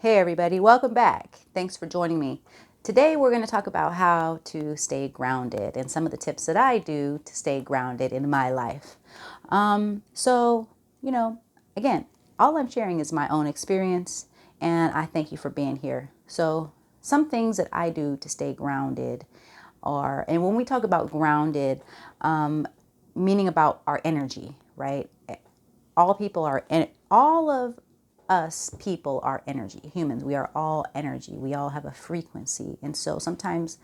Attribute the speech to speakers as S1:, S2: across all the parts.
S1: Hey everybody, welcome back. Thanks for joining me. Today we're going to talk about how to stay grounded and some of the tips that I do to stay grounded in my life. So, you know, again, all I'm sharing is my own experience and I thank you for being here. So, some things that I do to stay grounded are, and when we talk about grounded, meaning about our energy, right? All of us people are energy. Humans, we are all energy. We all have a frequency. And so sometimes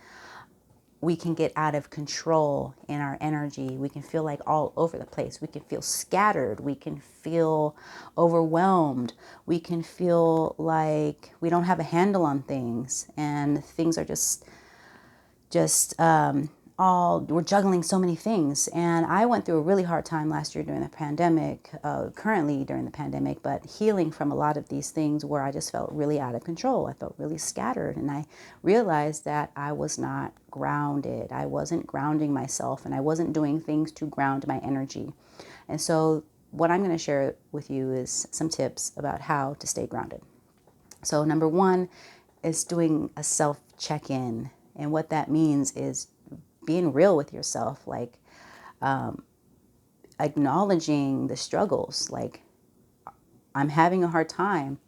S1: we can get out of control in our energy. We can feel like all over the place. We can feel scattered. We can feel overwhelmed. We can feel like we don't have a handle on things and things are just all we're juggling so many things. And I went through a really hard time last year during the pandemic, currently during the pandemic, but healing from a lot of these things where I just felt really out of control. I felt really scattered, and I realized that I was not grounded. I wasn't grounding myself, and I wasn't doing things to ground my energy. And so what I'm going to share with you is some tips about how to stay grounded. So number one is doing a self check-in. And what that means is being real with yourself, like acknowledging the struggles. Like, I'm having a hard time.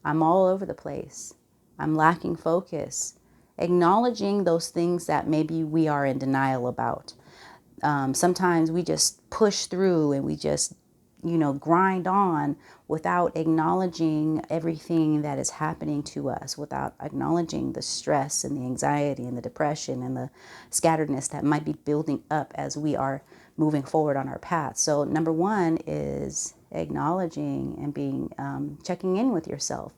S1: I'm all over the place. I'm lacking focus. Acknowledging those things that maybe we are in denial about. Sometimes we just push through and we just, grind on without acknowledging everything that is happening to us, without acknowledging the stress and the anxiety and the depression and the scatteredness that might be building up as we are moving forward on our path. So number one is acknowledging and being checking in with yourself.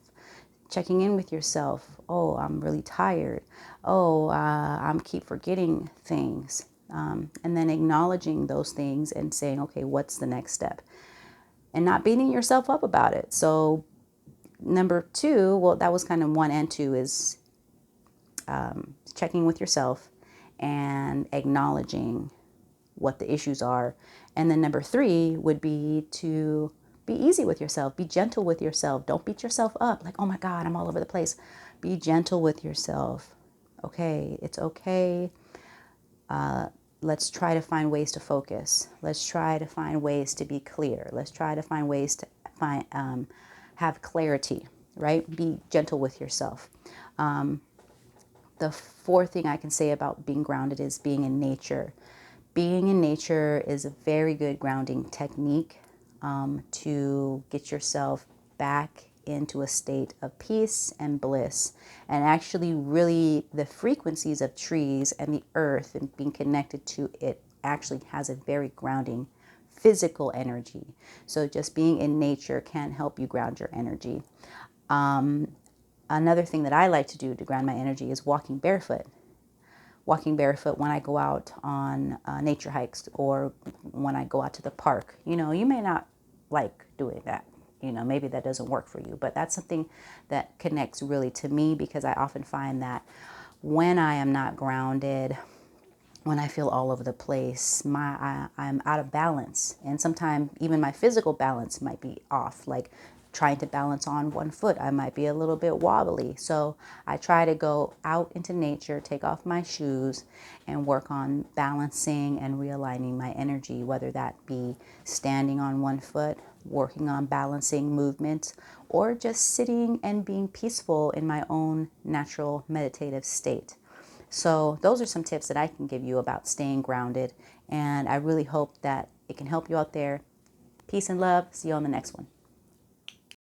S1: Checking in with yourself. Oh, I'm really tired. Oh, I'm keep forgetting things. And then acknowledging those things and saying, okay, what's the next step? And not beating yourself up about it. So number two, well, that was kind of one and two, is checking with yourself and acknowledging what the issues are. And then number three would be to be easy with yourself, be gentle with yourself. Don't beat yourself up like, oh my God, I'm all over the place. Be gentle with yourself. Okay, it's okay. Let's try to find ways to focus. Let's try to find ways to be clear. Let's try to find ways to have clarity, right? Be gentle with yourself. The fourth thing I can say about being grounded is being in nature. Being in nature is a very good grounding technique to get yourself back into a state of peace and bliss. And actually, really, the frequencies of trees and the earth and being connected to it actually has a very grounding physical energy. So just being in nature can help you ground your energy. Another thing that I like to do to ground my energy is walking barefoot. Walking barefoot when I go out on nature hikes or when I go out to the park. You may not like doing that. Maybe that doesn't work for you, but that's something that connects really to me, because I often find that when I am not grounded, when I feel all over the place, I'm out of balance. And sometimes even my physical balance might be off. Like trying to balance on one foot, I might be a little bit wobbly. So I try to go out into nature, take off my shoes, and work on balancing and realigning my energy, whether that be standing on one foot, working on balancing movements, or just sitting and being peaceful in my own natural meditative state. So those are some tips that I can give you about staying grounded. And I really hope that it can help you out there. Peace and love. See you on the next one.